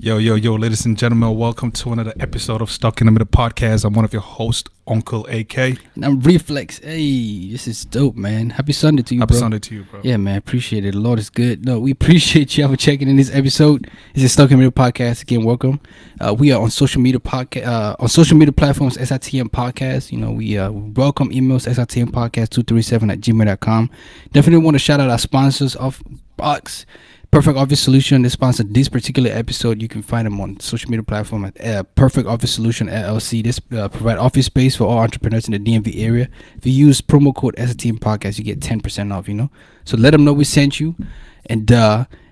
Yo, ladies and gentlemen, welcome to another episode of Stuck in the Middle podcast. I'm one of your hosts, Uncle AK. And I'm Reflex. Hey, this is dope, man. Happy Sunday to you, bro. Happy Sunday to you, bro. Yeah, man, appreciate it. The Lord is good. No, we appreciate you for checking in this episode. This is Stuck in the Middle podcast. Again, welcome. We are on social media on social media platforms, SITM Podcast. You know, we welcome emails, SITMpodcast237@gmail.com. Definitely want to shout out our sponsors of Box. Perfect Office Solution, they sponsored this particular episode. You can find them on social media platform at Perfect Office Solution LLC. This provide office space for all entrepreneurs in the DMV area. If you use promo code SITM Podcast, you get 10% off, you know. So let them know we sent you. And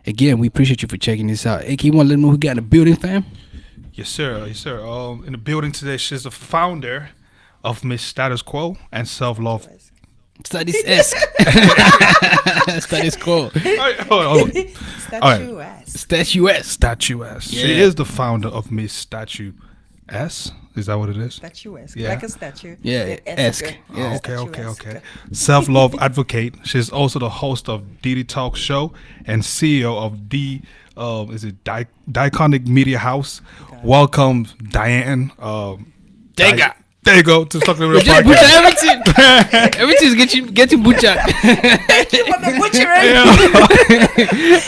again, we appreciate you for checking this out. AK, you want to let them know who got in the building, fam? Yes, sir. In the building today, she's the founder of Miss Status Quo and Self-Love. Statuesque. Status quo. Statuesque. Yeah. She is the founder of Miss Statuesque. Is that what it is? Statuesque. Yeah. Like a statue. Yeah, esque. Yeah. Okay. Self-love advocate. She's also the host of dDTalks show and CEO of dDiconic Media House. Okay. Welcome, Diane Daiga. There you go. To Stuck in the Middle Just podcast. everything get you butchered. You want the butchering?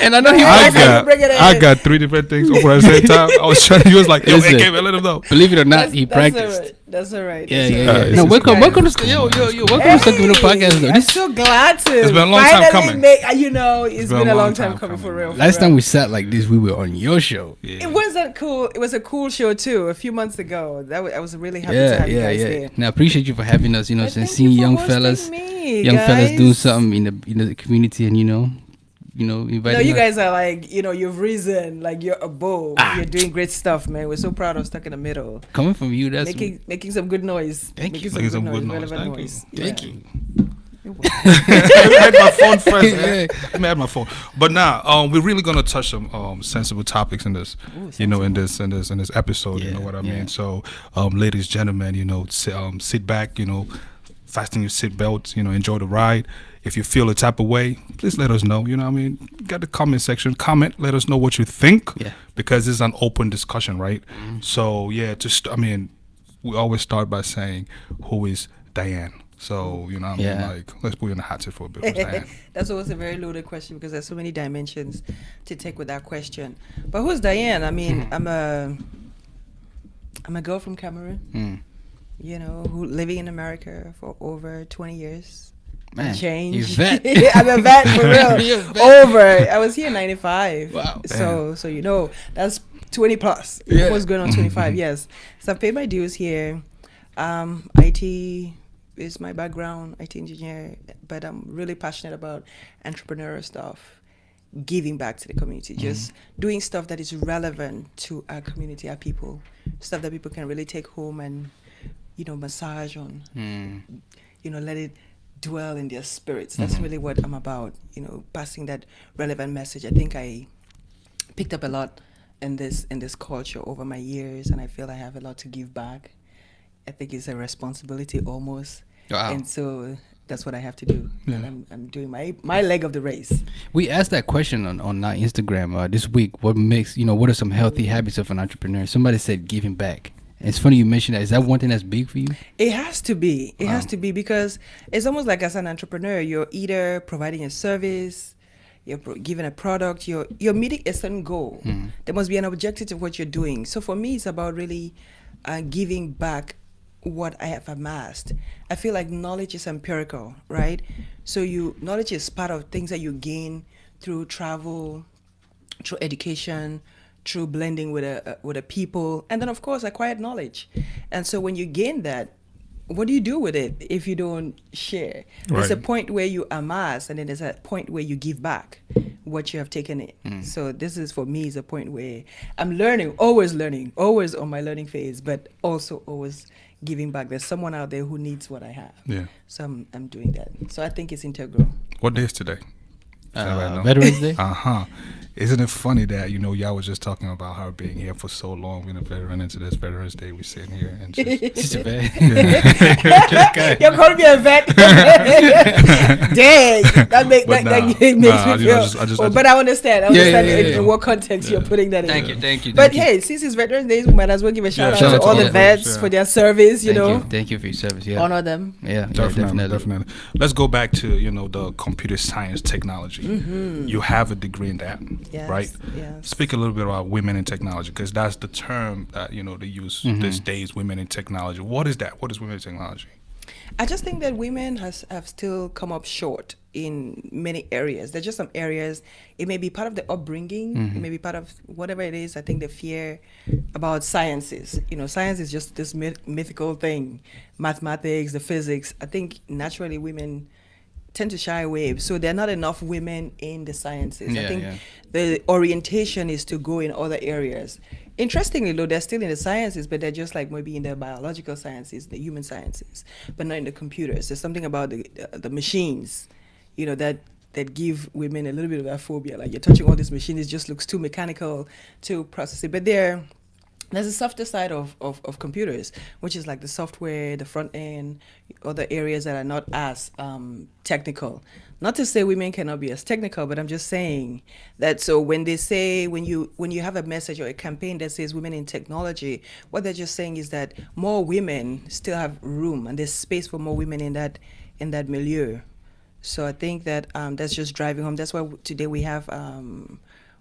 And I know he I got three different things open at the same time. I was trying to. He was like, "Yo, Listen, AK, man, let him know." Believe it or not, he practiced. That's all right. Yeah. This No, is welcome cool. to welcome to Stuck in the Middle podcast. Though. I'm so glad to. It's been a long time coming. It's been a long time coming for real. Last time we sat like this, we were on your show. It wasn't cool. It was a cool show too. A few months ago, I was really happy to have you guys there. Now, I apprate you for having us. You know, Thank seeing you for young hosting fellas, me, fellas guys. doing something in the community, and inviting. No, you us. guys are like, you've risen, like you're above. You're doing great stuff, man. We're so proud of Stuck in the Middle. Coming from you, that's Making some good noise. Thank you. Making some good noise. relevant Thank you. noise. Thank you. Let me add my phone first. Let me add my phone. But now, we're really gonna touch some sensible topics in this. In this episode. Yeah, you know what I yeah. mean. So, ladies, gentlemen, sit back. Fasten your seatbelts. Enjoy the ride. If you feel a type of way, please let us know. You know what I mean? Got the comment section. Comment. Let us know what you think. Yeah. Because it's an open discussion, right? Mm-hmm. So yeah, we always start by saying, who is Diane? So, let's put you in the hot seat for a bit. Who's Diane? That's always a very loaded question because there's so many dimensions to take with that question. But who's Diane? I mean, I'm a girl from Cameroon, who living in America for over 20 years. Man, Change. you vet. I'm a vet for real. You're a vet. I was here in 95. Wow. So that's 20 plus. Yeah. What's going on 25? Yes. So I've paid my dues here. IT is my background, IT engineer, but I'm really passionate about entrepreneurial stuff, giving back to the community, just doing stuff that is relevant to our community, our people, stuff that people can really take home and, massage on, let it dwell in their spirits. That's really what I'm about, passing that relevant message. I think I picked up a lot in this culture over my years, and I feel I have a lot to give back. I think it's a responsibility almost. Wow. And so that's what I have to do. Yeah. And I'm doing my leg of the race. We asked that question on our Instagram this week. What are some healthy habits of an entrepreneur? Somebody said giving back. And it's funny you mentioned that. Is that one thing that's big for you? It has to be. It has to be because it's almost like as an entrepreneur, you're either providing a service, you're giving a product, you're meeting a certain goal. There must be an objective to what you're doing. So for me, it's about really giving back what I have amassed. I feel like knowledge is empirical, right? So knowledge is part of things that you gain through travel, through education, through blending with a people, and then of course acquired knowledge. And so when you gain that, what do you do with it if you don't share? Right. There's a point where you amass, and then there's a point where you give back what you have taken in. So this is, for me, is a point where I'm always on my learning phase, but also always giving back. There's someone out there who needs what I have. Yeah. So I'm doing that. So I think it's integral. What day is today? Veterans Day. Isn't it funny that y'all was just talking about her being here for so long, a veteran, into this Veterans Day, we sitting here and just She's a vet. You're calling me a vet. Dang, that makes me feel. But I understand. I understand in what context you're putting that in. Thank you. But hey, since it's Veterans Day, we might as well give a shout out to all the vets for their service. Thank you for your service. Yeah, honor them. Yeah, definitely. Let's go back to the computer science technology. You have a degree in that, right? Yes. Speak a little bit about women in technology, because that's the term that they use these days. Women in technology. What is that? What is women in technology? I just think that women have still come up short in many areas. There's just some areas, it may be part of the upbringing, it may be part of whatever it is. I think the fear about sciences. Science is just this mythical thing. Mathematics, the physics. I think naturally women tend to shy away. So there are not enough women in the sciences. I think the orientation is to go in other areas. Interestingly, though, they're still in the sciences, but they're just like maybe in the biological sciences, the human sciences, but not in the computers. There's something about the machines, that give women a little bit of that phobia. Like, you're touching all these machines, it just looks too mechanical to process it. But there's a softer side of computers, which is like the software, the front end, other areas that are not as technical. Not to say women cannot be as technical, but I'm just saying that. So when they say, when you have a message or a campaign that says women in technology, what they're just saying is that more women still have room, and there's space for more women in that milieu. So I think that that's just driving home. That's why today we have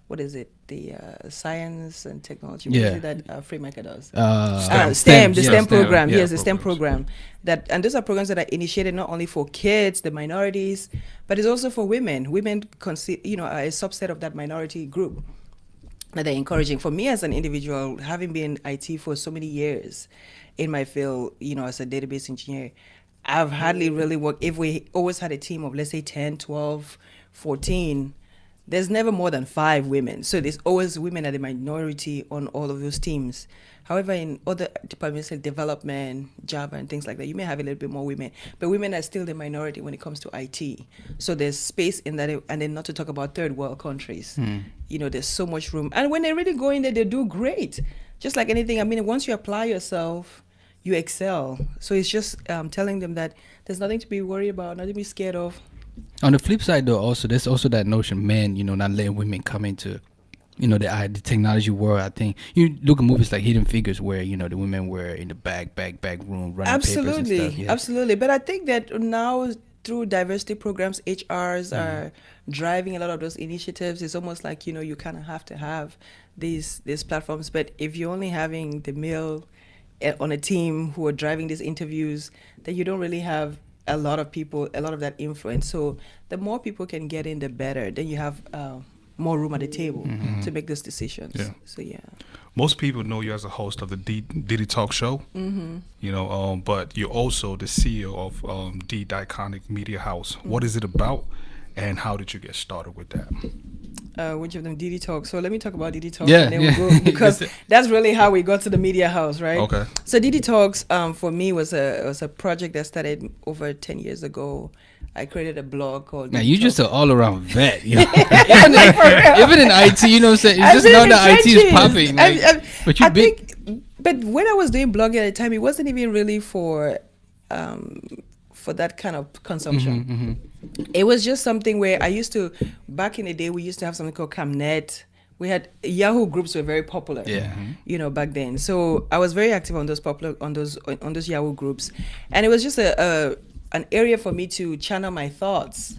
what is it? The science and technology. What is it that Freemaker does? STEM. The STEM program. Yes, the STEM program. And those are programs that are initiated not only for kids, the minorities, but it's also for women. Women are a subset of that minority group that they're encouraging. For me as an individual, having been in IT for so many years in my field, as a database engineer, I've hardly really worked. If we always had a team of, let's say, 10, 12, 14, there's never more than 5 women. So there's always women at the minority on all of those teams. However, in other departments like development, Java and things like that, you may have a little bit more women. But women are still the minority when it comes to IT. So there's space in that. And then not to talk about third world countries. There's so much room. And when they really go in there, they do great. Just like anything. I mean, once you apply yourself, you excel. So it's just telling them that there's nothing to be worried about, nothing to be scared of. On the flip side, though, there's also that notion, men, not letting women come into, the technology world. I think you look at movies like Hidden Figures, where the women were in the back room running papers and stuff. Yeah. Absolutely. But I think that now through diversity programs, HRs are driving a lot of those initiatives. It's almost like you kind of have to have these platforms. But if you're only having the male on a team who are driving these interviews, then you don't really have a lot of people, a lot of that influence. So the more people can get in, the better. Then you have more room at the table to make those decisions. Yeah. So most people know you as a host of the dDTalks show, but you're also the CEO of dDiconic Media House. What is it about, and how did you get started with that? Which of them? dDTalks. So let me talk about dDTalks, and then we'll go, because that's really how we got to the media house, right? Okay. So dDTalks for me was a project that started over 10 years ago. I created a blog called. Now you just an all-around vet, even in IT, you know what I'm saying? It's just now that IT is popping. But you but when I was doing blogging at the time, it wasn't even really for that kind of consumption. It was just something where I used to, back in the day, we used to have something called Camnet. We had Yahoo groups were very popular, back then. So I was very active on those on those Yahoo groups, and it was just an area for me to channel my thoughts.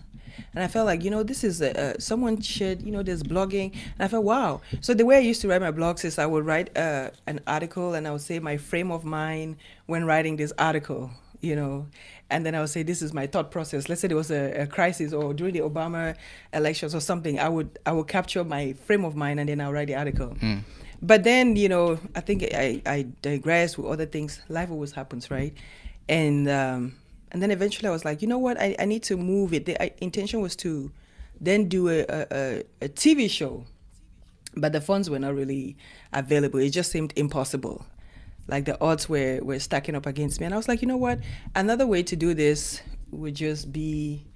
And I felt like, this is someone shared, there's blogging. And I felt, wow. So the way I used to write my blogs is I would write an article, and I would say my frame of mind when writing this article, and then I would say, this is my thought process. Let's say there was a crisis, or during the Obama elections or something, I would capture my frame of mind, and then I'll write the article. But then, I think I digress with other things. Life always happens, right? And then eventually I was like, you know what? I need to move it. The intention was to then do a TV show, but the funds were not really available. It just seemed impossible. Like the odds were stacking up against me. And I was like, you know what? Another way to do this would just be,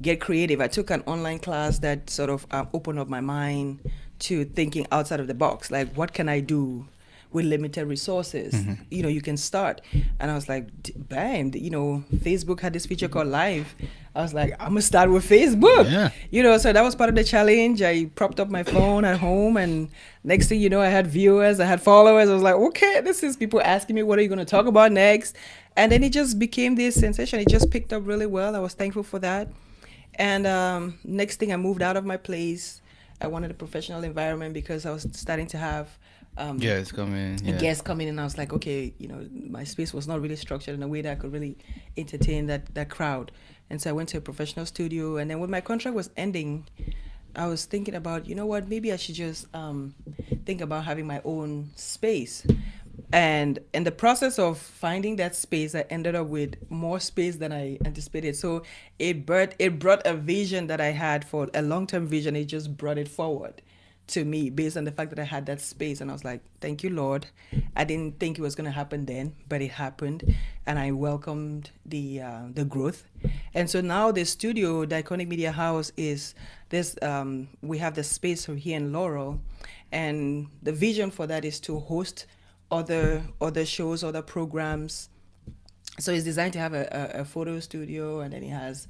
get creative. I took an online class that sort of opened up my mind to thinking outside of the box. Like, what can I do with limited resources? You know, you can start. And I was like, bam, you know, Facebook had this feature called Live. I was like, I'm gonna start with Facebook. Yeah. You know, so that was part of the challenge. I propped up my phone at home, and next thing you know, I had viewers, I had followers. I was like, okay, this is people asking me, what are you gonna talk about next? And then it just became this sensation. It just picked up really well. I was thankful for that. And next thing, I moved out of my place. I wanted a professional environment because I was starting to have Guests coming. Yeah. guests coming in. I was like, okay, you know, my space was not really structured in a way that I could really entertain that crowd. And so I went to a professional studio. And then when my contract was ending, I was thinking about, you know what, maybe I should just think about having my own space. And in the process of finding that space, I ended up with more space than I anticipated. So it brought a vision that I had for a long-term vision. It just brought it forward to me based on the fact that I had that space. And I was like, thank you, Lord. I didn't think it was going to happen then, but it happened. And I welcomed the growth. And so now the studio, Diconic Media House, is this, we have the space here in Laurel. And the vision for that is to host other shows, other programs. So it's designed to have a photo studio, and then it has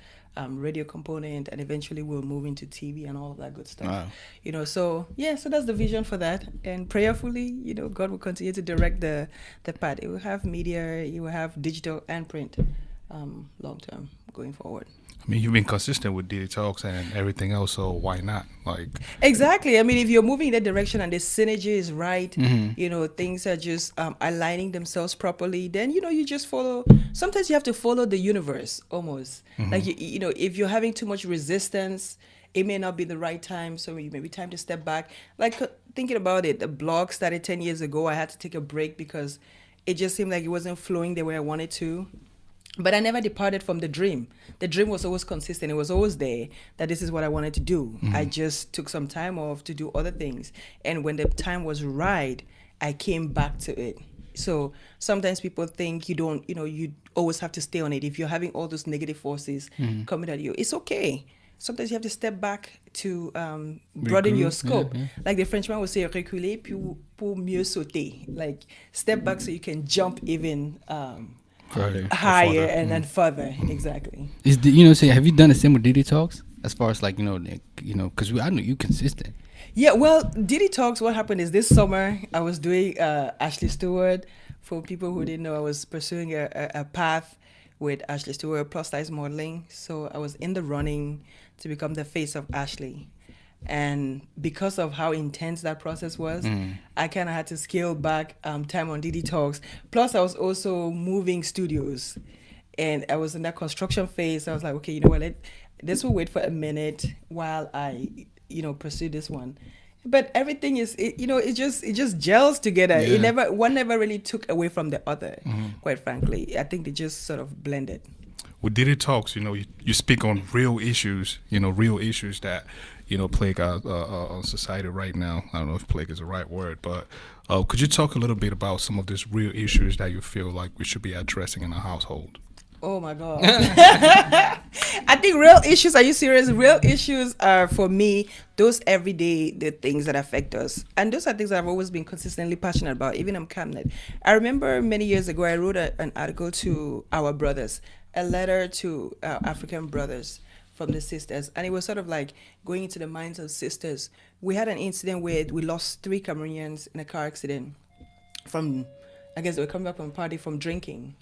radio component, and eventually we'll move into TV and all of that good stuff. Wow. You know, so yeah, so that's the vision for that. And prayerfully, you know, God will continue to direct the path. It will have media, it will have digital and print long term going forward. I mean, you've been consistent with dDTalks and everything else, so why not? Like, exactly. I mean, if you're moving in that direction and the synergy is right, you know, things are just aligning themselves properly, then, you know, you just follow. Sometimes you have to follow the universe almost. Like, you know, if you're having too much resistance, it may not be the right time. So it may be time to step back. Like, thinking about it, the blog started 10 years ago. I had to take a break because it just seemed like it wasn't flowing the way I wanted to. But I never departed from the dream. The dream was always consistent. It was always there that this is what I wanted to do. I just took some time off to do other things. And when the time was right, I came back to it. So sometimes people think you don't, you know, you always have to stay on it. If you're having all those negative forces coming at you, it's okay. Sometimes you have to step back to broaden your scope. Like the Frenchman would say, reculer pour mieux sauter. Like step back so you can jump even higher and then further. Exactly. Is you know, say, have you done the same with dDTalks as far as like, you know, because I know you consistent. Yeah, well, dDTalks, what happened is this summer I was doing Ashley Stewart. For people who didn't know, I was pursuing a path with Ashley Stewart, plus-size modeling. So I was in the running to become the face of Ashley. And because of how intense that process was, I kind of had to scale back time on dDTalks. Plus, I was also moving studios. And I was in that construction phase. I was like, okay, you know what, this will wait for a minute while I, you know, pursue this one. But everything is, you know, it just gels together. Yeah. One never really took away from the other, quite frankly. I think they just sort of blended. with dDTalks, you know, you speak on real issues, you know, real issues that, you know, plague our society right now. I don't know if plague is the right word, but could you talk a little bit about some of these real issues that you feel like we should be addressing in our household? Oh my God. I think real issues, are you serious? Real issues are, for me, those everyday, the things that affect us. And those are things that I've always been consistently passionate about, even in Cabinet. I remember many years ago, I wrote an article to our brothers, a letter to our African brothers from the sisters. And it was sort of like going into the minds of sisters. We had an incident where we lost 3 Cameroonians in a car accident from, I guess they were coming back from a party from drinking.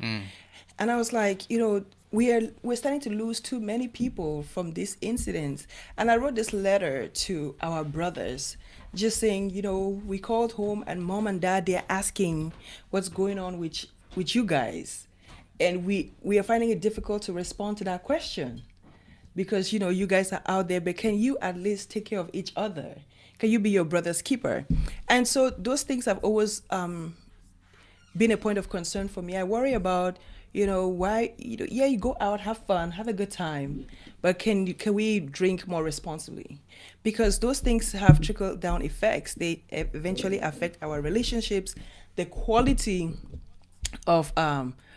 And I was like, you know, we're starting to lose too many people from this incident. And I wrote this letter to our brothers, just saying, you know, we called home and mom and dad, they're asking what's going on with you guys. And we are finding it difficult to respond to that question because, you know, you guys are out there, but can you at least take care of each other? Can you be your brother's keeper? And so those things have always been a point of concern for me. I worry about, you know, why, you know, yeah, you go out, have fun, have a good time, but can we drink more responsibly? Because those things have trickle-down effects. They eventually affect our relationships, the quality of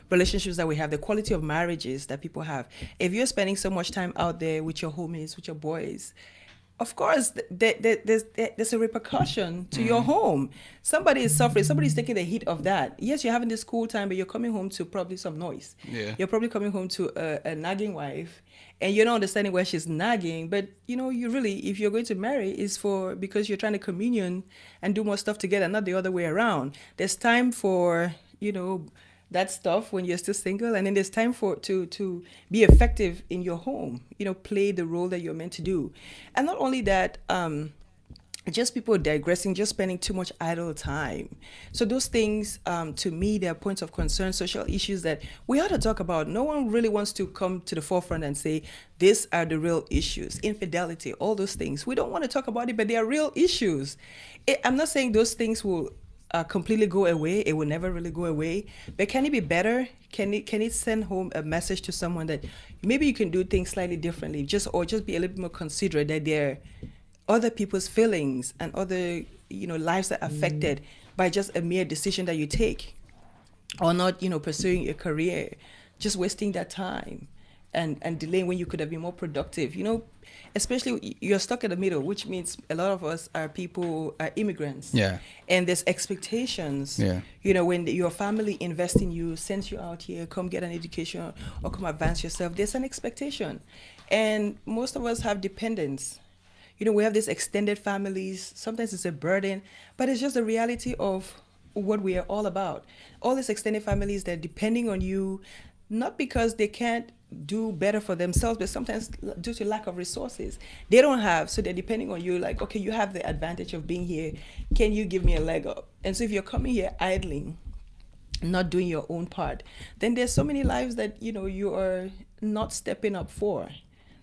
relationships that we have, the quality of marriages that people have. If you're spending so much time out there with your homies, with your boys, of course, there's a repercussion to your home. Somebody is suffering. Somebody's taking the heat of that. Yes, you're having this cool time, but you're coming home to probably some noise. Yeah. You're probably coming home to a nagging wife, and you're not understanding where she's nagging. But, you really, if you're going to marry, it's because you're trying to communion and do more stuff together, not the other way around. There's time for, that stuff when you're still single, and then there's time to be effective in your home, play the role that you're meant to do. And not only that, just people digressing, just spending too much idle time. So those things, to me, they're points of concern, social issues that we ought to talk about. No one really wants to come to the forefront and say, these are the real issues. Infidelity, all those things. We don't want to talk about it, but they are real issues. I'm not saying those things will completely go away. It will never really go away. But can it be better? Can it send home a message to someone that maybe you can do things slightly differently, just be a little bit more considerate that there are other people's feelings and other lives that are affected by just a mere decision that you take, or not pursuing a career, just wasting that time and delaying when you could have been more productive. Especially you're stuck in the middle, which means a lot of us are immigrants. Yeah. And there's expectations. Yeah. When your family invests in you, sends you out here, come get an education or come advance yourself, there's an expectation. And most of us have dependents. We have these extended families. Sometimes it's a burden, but it's just the reality of what we are all about. All these extended families, they're depending on you, not because they can't do better for themselves, but sometimes due to lack of resources. They don't have, so they're depending on you, like, okay, you have the advantage of being here. Can you give me a leg up? And so if you're coming here idling, not doing your own part, then there's so many lives that, you are not stepping up for,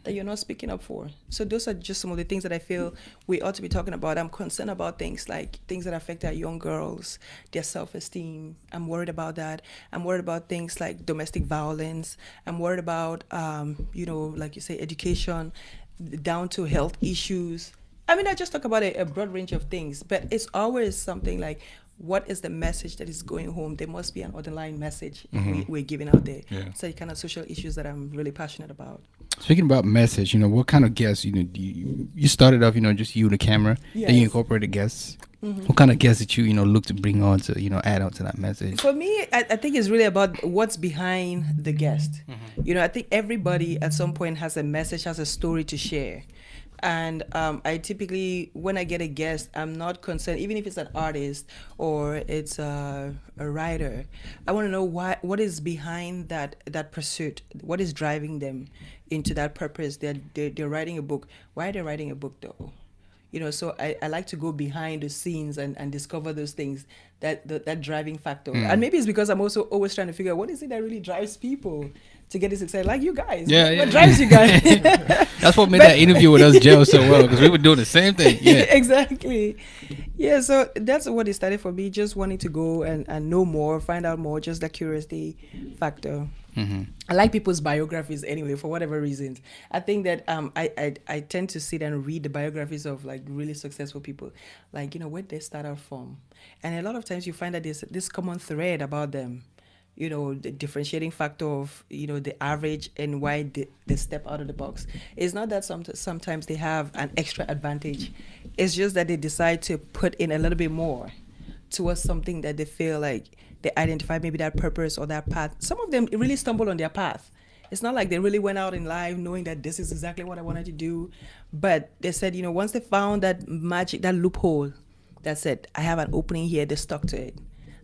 that you're not speaking up for. So those are just some of the things that I feel we ought to be talking about. I'm concerned about things that affect our young girls, their self-esteem. I'm worried about that. I'm worried about things like domestic violence. I'm worried about, like you say, education, down to health issues. I just talk about a broad range of things, but it's always something like, what is the message that is going home? There must be an underlying message we're giving out there. Yeah. So the kind of social issues that I'm really passionate about. Speaking about message, what kind of guests, you started off, just you and the camera, then you incorporated guests. What kind of guests did you, look to bring on to, add on to that message? For me, I think it's really about what's behind the guest. I think everybody at some point has a message, has a story to share. And I typically, when I get a guest, I'm not concerned, even if it's an artist or it's a writer, I want to know what is behind that pursuit, what is driving them into that purpose. They're writing a book. Why are they writing a book though? So I like to go behind the scenes and discover those things, that driving factor. And maybe it's because I'm also always trying to figure out what is it that really drives people to get this excited, like you guys. What drives you guys? That's what made that interview with us gel so well, because we were doing the same thing. Yeah, exactly. Yeah, so that's what it started for me, just wanting to go and know more, find out more, just that curiosity factor. I like people's biographies anyway, for whatever reasons. I think that I tend to sit and read the biographies of like really successful people, like, where they start out from. And a lot of times you find that there's this common thread about them, the differentiating factor of, the average and why they step out of the box. It's not that sometimes they have an extra advantage. It's just that they decide to put in a little bit more towards something that they feel like they identify, maybe that purpose or that path. Some of them really stumble on their path. It's not like they really went out in life knowing that this is exactly what I wanted to do. But they said, once they found that magic, that loophole, that said, I have an opening here, they stuck to it.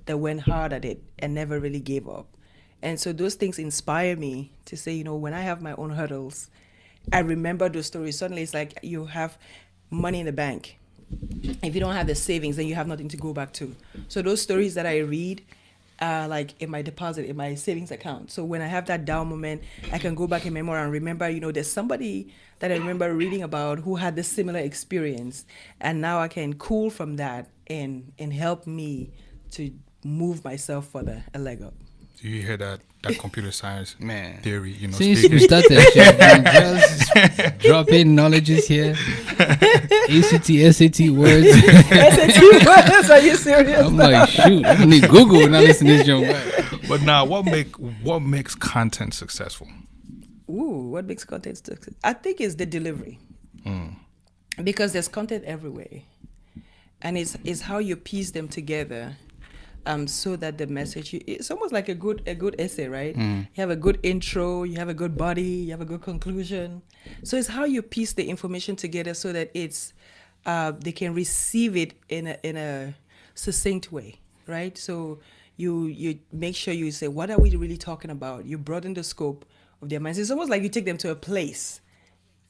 They went hard at it and never really gave up. And so those things inspire me to say, when I have my own hurdles, I remember those stories. Suddenly it's like you have money in the bank. If you don't have the savings, then you have nothing to go back to. So those stories that I read are like in my deposit, in my savings account. So when I have that down moment, I can go back in memory and remember, there's somebody that I remember reading about who had this similar experience. And now I can cool from that and help me to move myself further, a leg up. Do you hear that computer science theory? See, you should start that shit. Just drop in knowledges here. ACT, SAT words. SAT words? Are you serious? I'm like, shoot, I need Google when I listen to this young man. But now, what makes content successful? Ooh, what makes content successful? I think it's the delivery. Because there's content everywhere. And it's how you piece them together. So that the message, it's almost like a good essay, right? You have a good intro, you have a good body, you have a good conclusion. So it's how you piece the information together so that it's they can receive it in a succinct way, right? So you make sure you say, what are we really talking about? You broaden the scope of their minds. It's almost like you take them to a place.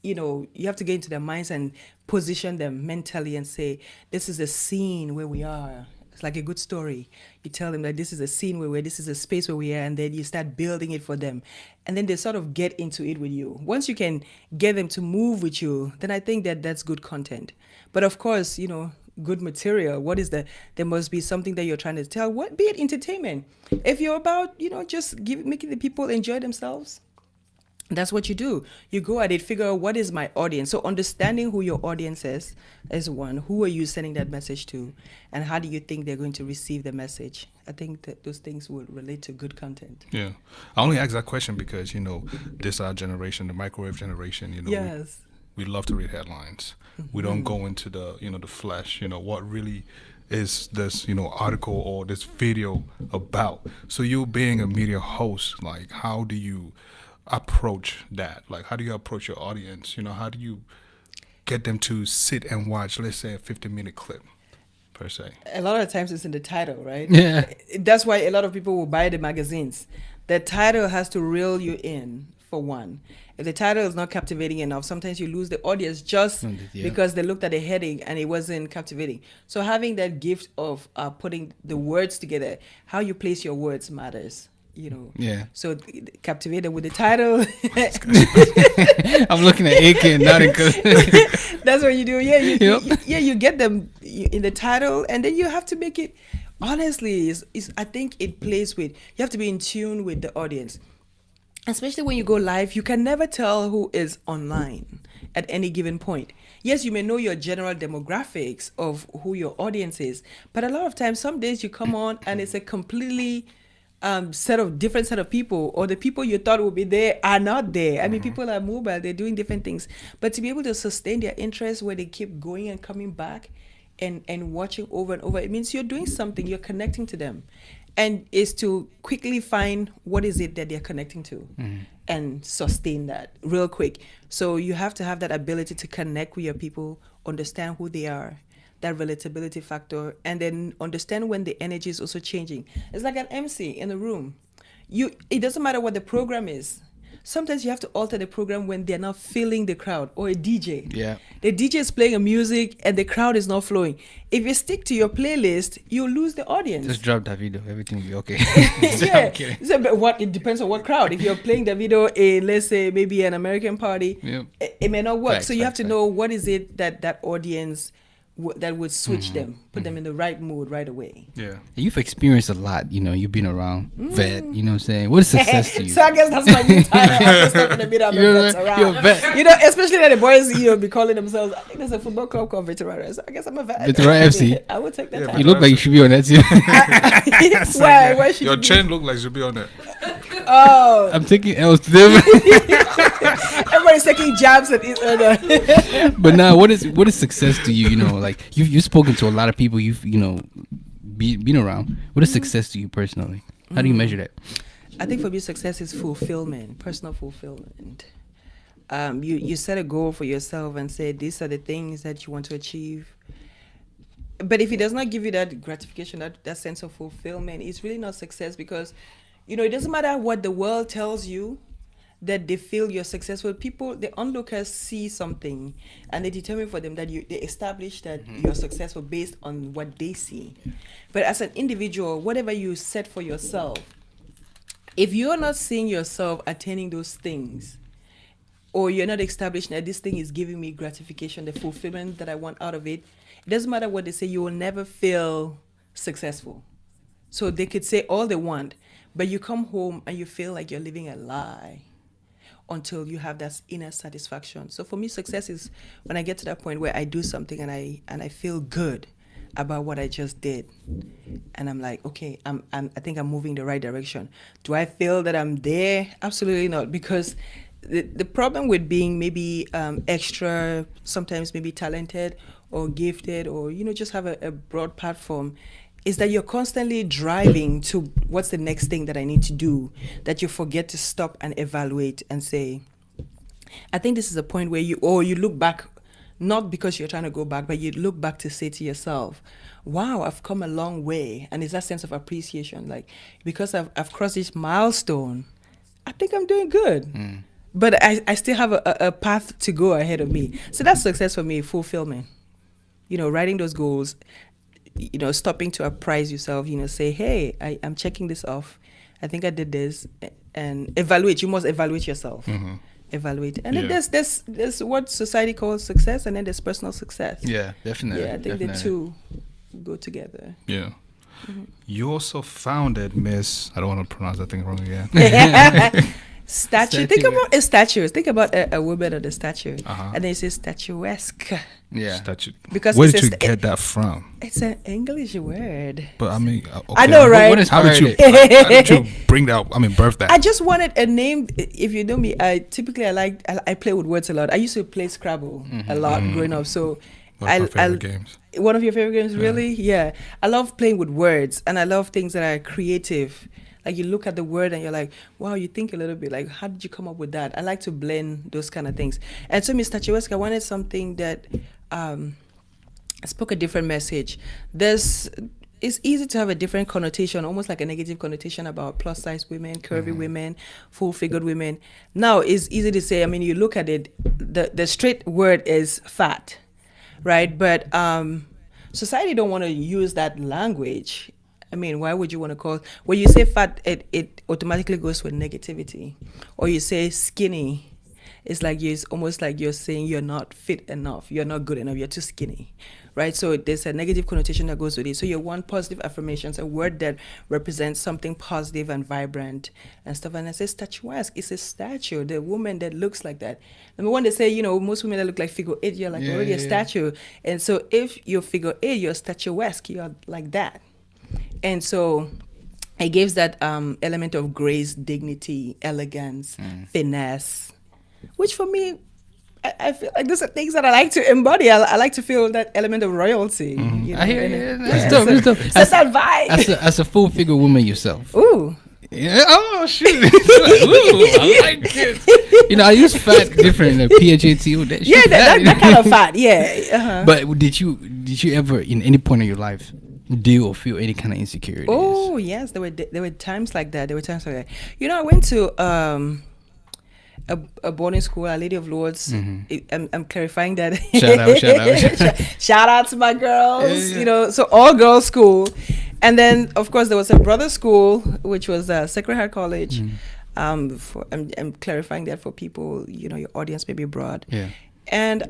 You have to get into their minds and position them mentally and say, this is a scene where we are. It's like a good story. You tell them that this is a scene where this is a space where we are, and then you start building it for them. And then they sort of get into it with you. Once you can get them to move with you, then I think that that's good content. But of course, good material. What is there must be something that you're trying to tell. Be it entertainment. If you're about, just making the people enjoy themselves, that's what you do. You go at it, figure out what is my audience. So understanding who your audience is one. Who are you sending that message to? And how do you think they're going to receive the message? I think that those things will relate to good content. Yeah. I only ask that question because, this our generation, the microwave generation, Yes. we love to read headlines. We don't go into the, the flesh, what really is this, article or this video about. So you being a media host, like, how do you approach that? Like, how do you approach your audience? How do you get them to sit and watch, let's say, a 15-minute clip per se? A lot of times it's in the title, right? Yeah. That's why a lot of people will buy the magazines. The title has to reel you in, for one. If the title is not captivating enough, sometimes you lose the audience just because they looked at the heading and it wasn't captivating. So having that gift of putting the words together, how you place your words matters. Yeah. So captivated with the title. I'm looking at AK and nodding because that's what you do. Yeah, you get them in the title, and then you have to make it. Honestly, I think it plays with. You have to be in tune with the audience, especially when you go live. You can never tell who is online at any given point. Yes, you may know your general demographics of who your audience is, but a lot of times, some days you come on and it's a completely different set of people, or the people you thought would be there are not there. I mean, people are mobile, they're doing different things, but to be able to sustain their interest where they keep going and coming back and watching over and over, it means you're doing something, you're connecting to them, and is to quickly find what is it that they're connecting to and sustain that real quick. So you have to have that ability to connect with your people, understand who they are, that relatability factor, and then understand when the energy is also changing. It's like an MC in a room. It doesn't matter what the program is. Sometimes you have to alter the program when they're not feeling the crowd, or a DJ. Yeah. The DJ is playing a music and the crowd is not flowing. If you stick to your playlist, you'll lose the audience. just drop that video, everything will be okay. Yeah. So, but it depends on what crowd. If you're playing the video in, let's say, maybe an American party, it may not work. So you have to know what is it that audience that would switch them, put them in the right mood right away. Yeah. You've experienced a lot, you've been around vet, you know what I'm saying? What is success to you? So I guess that's my new title. I'm just in the middle of vets around. You're a vet. Especially that the boys, be calling themselves, I think there's a football club called Veteran. So I guess I'm a vet. Veteran FC. I would take that title. You look like you should be on that too. Why should your you chain look like you should be on it. Oh. I'm taking L's to them. Everybody's taking jabs at each other. But now, what is success to you? Like you've spoken to a lot of people. You've been around. What is success to you personally? How do you measure that? I think for me, success is fulfillment, personal fulfillment. You set a goal for yourself and say these are the things that you want to achieve. But if it does not give you that gratification, that sense of fulfillment, it's really not success, because it doesn't matter what the world tells you that they feel you're successful. People, the onlookers, see something and they determine for them that they establish that you're successful based on what they see. But as an individual, whatever you set for yourself, if you're not seeing yourself attaining those things, or you're not establishing that this thing is giving me gratification, the fulfillment that I want out of it, it doesn't matter what they say, you will never feel successful. So they could say all they want, but you come home and you feel like you're living a lie until you have that inner satisfaction. So for me, success is when I get to that point where I do something and I feel good about what I just did, and I'm like, okay, I think I'm moving the right direction. Do I feel that I'm there? Absolutely not, because the problem with being maybe extra, sometimes maybe talented or gifted, or just have a broad platform, is that you're constantly driving to what's the next thing that I need to do, that you forget to stop and evaluate and say, I think this is a point where you look back, not because you're trying to go back, but you look back to say to yourself, wow, I've come a long way. And it's that sense of appreciation, like, because I've crossed this milestone, I think I'm doing good. But I still have a path to go ahead of me. So that's success for me, fulfillment. Writing those goals, stopping to appraise yourself, say, hey, I'm checking this off. I think I did this. And evaluate. You must evaluate yourself. Evaluate. And then there's what society calls success, and then there's personal success. Yeah, definitely. Yeah, I think the two go together. Yeah. You also founded Miss, I don't want to pronounce that thing wrong again. Statue. Think about a statue. Think about a woman on the statue. And then it says statuesque. Yeah. Statue. Because where did you get that from? It's an English word. But I mean, okay. I know, right? How did you bring that? Birth that? I just wanted a name. If you know me, I play with words a lot. I used to play Scrabble a lot growing up. So one of my favorite games. One of your favorite games, really? Yeah. I love playing with words, and I love things that are creative. Like, you look at the word and you're like, wow, you think a little bit, like, how did you come up with that? I like to blend those kind of things. And so, Miss Statuesque, I wanted something that spoke a different message. It's easy to have a different connotation, almost like a negative connotation about plus-sized women, curvy women, full-figured women. Now, it's easy to say, you look at it, the straight word is fat, right? But society don't want to use that language. Why would you want to call, when you say fat, it automatically goes with negativity. Or you say skinny, it's almost like you're saying you're not fit enough, you're not good enough, you're too skinny, right? So there's a negative connotation that goes with it. So you want positive affirmations, a word that represents something positive and vibrant and stuff. And I say statuesque, it's a statue, the woman that looks like that. Number one, they say, most women that look like figure 8, you're like already a statue. And so if you're figure 8, you're statuesque, you're like that. And so it gives that element of grace, dignity, elegance, finesse, which for me, I feel like those are things that I like to embody. I like to feel that element of royalty. I hear you. That's dope. That's that vibe. As a full figure woman yourself. Ooh. Yeah. Oh shoot! Ooh, I like it. I use fat different. PHAT. Yeah, that kind of fat. Yeah. But did you ever, in any point of your life, do or feel any kind of insecurities? Oh yes, there were times like that. I went to a boarding school, Our Lady of Lords. I'm clarifying that. Shout out. Shout out to my girls. Yeah. So all girls school, and then of course there was a brother school, which was Sacred Heart College. I'm clarifying that for people. Your audience may be broad. Yeah. And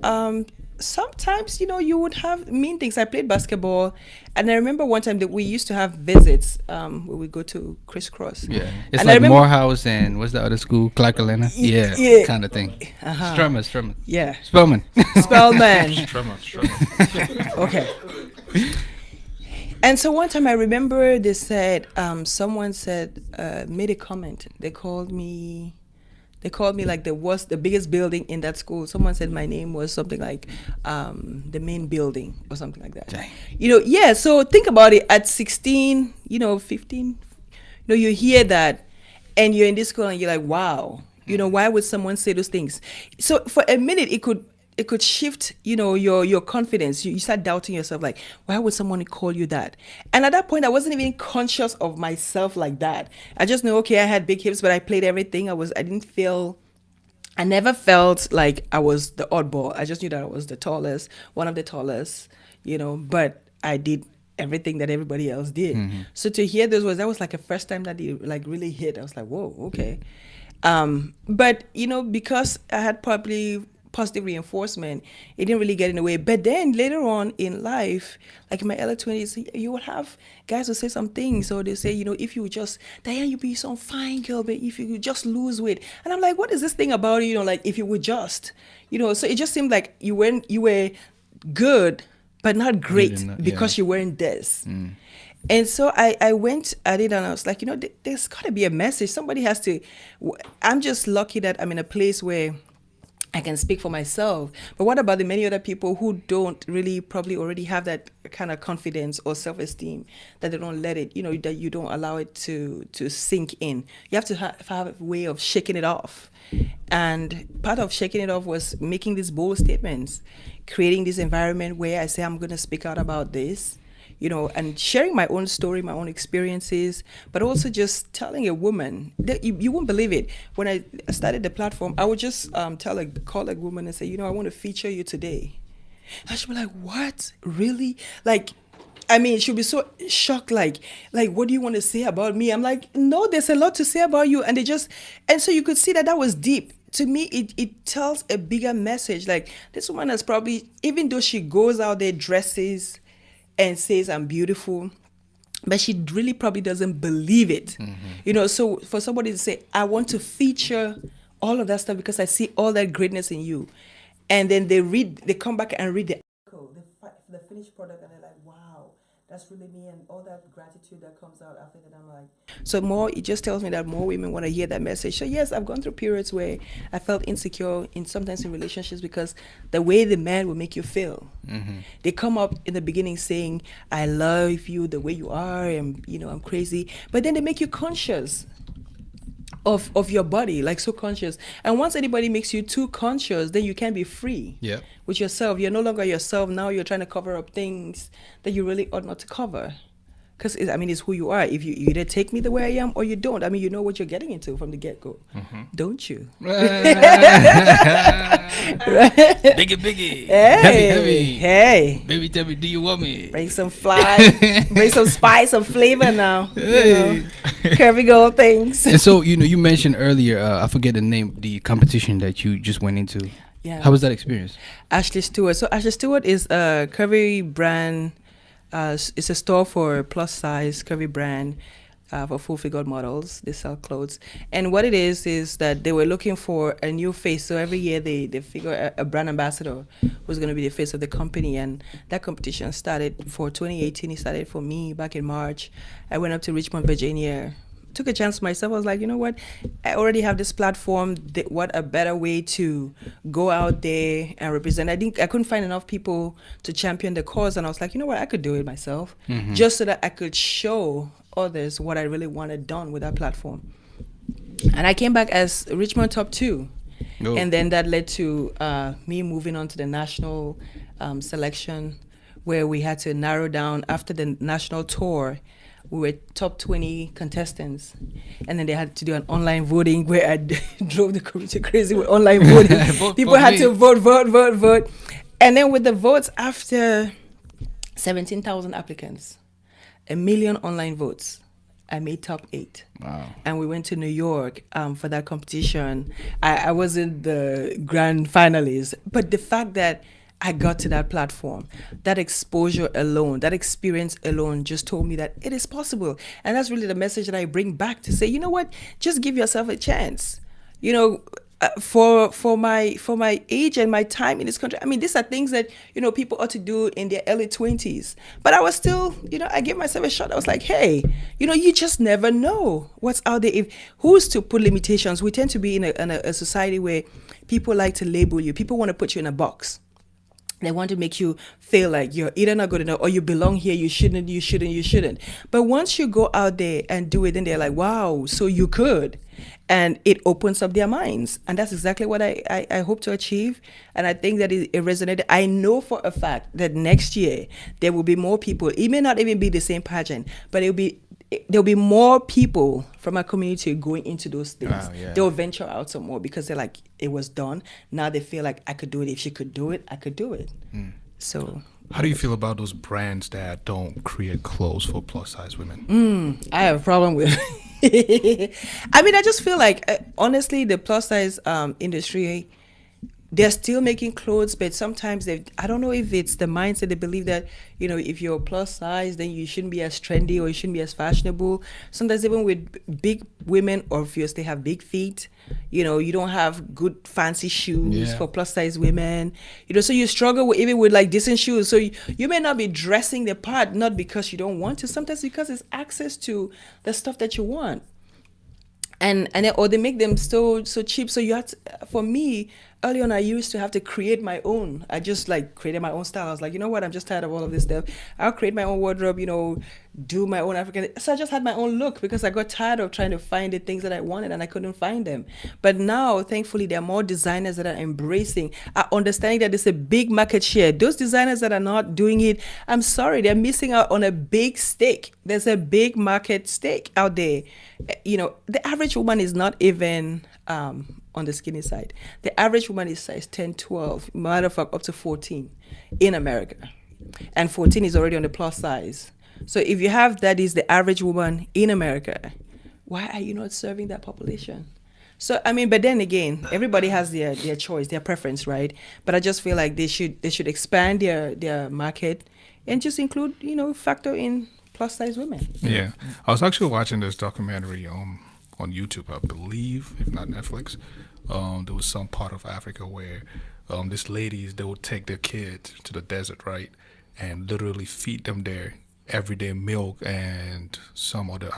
sometimes, you would have mean things. I played basketball, and I remember one time that we used to have visits where we go to Crisscross. Yeah, it's and like Morehouse and what's the other school? Clark Atlanta? Yeah, kind of thing. Strummer. Yeah. Spellman. Strummer. Okay. And so one time I remember they said, someone made a comment. They called me like the biggest building in that school. Someone said my name was something like the main building or something like that. Dang. So think about it. At 16, 15, you hear that, and you're in this school and you're like, wow, why would someone say those things? So for a minute, it could shift, your confidence. You start doubting yourself, like, why would someone call you that? And at that point, I wasn't even conscious of myself like that. I just knew, okay, I had big hips, but I played everything. I never felt like I was the oddball. I just knew that I was one of the tallest, but I did everything that everybody else did. So to hear those words, that was like the first time that it like really hit. I was like, whoa, okay. But, because I had probably positive reinforcement, it didn't really get in the way. But then later on in life, like in my early 20s, you would have guys who say some things. So they say, if you just, Diane, you be some fine girl, but if you just lose weight. And I'm like, what is this thing about, like if you would just, so it just seemed like you were good, but not great not, because you're wearing this. And so I went at it and I was like, you know, there's got to be a message. Somebody has to. I'm just lucky that I'm in a place where I can speak for myself. But what about the many other people who don't really probably already have that kind of confidence or self-esteem, that they don't let it, you know, that you don't allow it to sink in. You have to have a way of shaking it off. And part of shaking it off was making these bold statements, creating this environment where I say, I'm going to speak out about this, you know, and sharing my own story, my own experiences, but also just telling a woman that you won't believe it. When I started the platform, I would just call a woman and say, you know, I want to feature you today. And she'd be like, what? Really? Like, I mean, she'll be so shocked, like, what do you want to say about me? I'm like, no, there's a lot to say about you. And so you could see that was deep. To me, it tells a bigger message. Like, this woman has probably, even though she goes out there, dresses, and says I'm beautiful, but she really probably doesn't believe it. You know, so for somebody to say, I want to feature all of that stuff because I see all that greatness in you. And then they come back and read the article, the finished product, and they're like, wow, that's really me, and all that gratitude that comes out after that. I'm like, so it just tells me that more women want to hear that message. So yes, I've gone through periods where I felt insecure sometimes in relationships because the way the man will make you feel. They come up in the beginning saying, I love you the way you are, and you know, I'm crazy. But then they make you conscious of your body, like so conscious. And once anybody makes you too conscious, then you can't be free with yourself. You're no longer yourself. Now you're trying to cover up things that you really ought not to cover. Because, I mean, it's who you are. If you either take me the way I am or you don't. I mean, you know what you're getting into from the get-go. Don't you? Biggie. Hey. Hey. Baby, tell me, do you want me? Bring some bring some spice, some flavor now. Hey. You know, curvy girl things. And so, you know, you mentioned earlier, I forget the name, the competition that you just went into. Yeah. How was that experience? Ashley Stewart. So Ashley Stewart is a curvy brand. It's a store for plus-size curvy brand for full-figured models. They sell clothes, and what it is that they were looking for a new face. So every year they figure a brand ambassador who's going to be the face of the company, and that competition started for 2018. It started for me back in March. I went up to Richmond, Virginia. Took a chance myself. I was like, you know what? I already have this platform. What a better way to go out there and represent. I couldn't find enough people to champion the cause, and I was like, you know what? I could do it myself, just so that I could show others what I really wanted done with that platform. And I came back as Richmond top 2. And then that led to me moving on to the national selection, where we had to narrow down after the national tour. We were top 20 contestants, and then they had to do an online voting where I drove the community crazy with online voting. People had to vote. And then with the votes, after 17,000 applicants, 1 million online votes, I made top 8. Wow. And we went to New York for that competition. I wasn't the grand finalist, but the fact that I got to that platform, that exposure alone, that experience alone just told me that it is possible. And that's really the message that I bring back to say, you know what, just give yourself a chance. You know, for my age and my time in this country, I mean, these are things that, you know, people ought to do in their early 20s. But I was still, you know, I gave myself a shot. I was like, hey, you know, you just never know what's out there. Who's to put limitations? We tend to be in a society where people like to label you. People want to put you in a box. They want to make you feel like you're either not good enough or you belong here, you shouldn't. But once you go out there and do it, then they're like, wow, so you could. And it opens up their minds. And that's exactly what I hope to achieve. And I think that it resonated. I know for a fact that next year there will be more people. It may not even be the same pageant, but there'll be more people from our community going into those things. Wow, yeah. They'll venture out some more because they're like, it was done. Now they feel like I could do it. If she could do it, I could do it. So how do you feel about those brands that don't create clothes for plus size women? I have a problem with I mean, I just feel like honestly the plus size industry, they're still making clothes, but sometimes I don't know if it's the mindset. They believe that, if you're plus size, then you shouldn't be as trendy or you shouldn't be as fashionable. Sometimes even with big women, or if they have big feet, you don't have good fancy shoes for plus size women, so you struggle even with like decent shoes. So you may not be dressing the part, not because you don't want to, sometimes because it's access to the stuff that you want. And or they make them so cheap. So you have to, for me, early on, I used to have to create my own. I just like created my own style. I was like, you know what? I'm just tired of all of this stuff. I'll create my own wardrobe, do my own African. So I just had my own look because I got tired of trying to find the things that I wanted and I couldn't find them. But now, thankfully, there are more designers that are embracing, are understanding that there's a big market share. Those designers that are not doing it, I'm sorry, they're missing out on a big stake. There's a big market stake out there. The average woman is not even on the skinny side. The average woman is size 10, 12, matter of fact, up to 14 in America. And 14 is already on the plus size. So if you have that is the average woman in America, why are you not serving that population? So, but then again, everybody has their choice, their preference, right? But I just feel like they should expand their market and just include, factor in plus size women. Yeah. I was actually watching this documentary on YouTube, I believe, if not Netflix. There was some part of Africa where these ladies, they would take their kids to the desert, right, and literally feed them their everyday milk and some other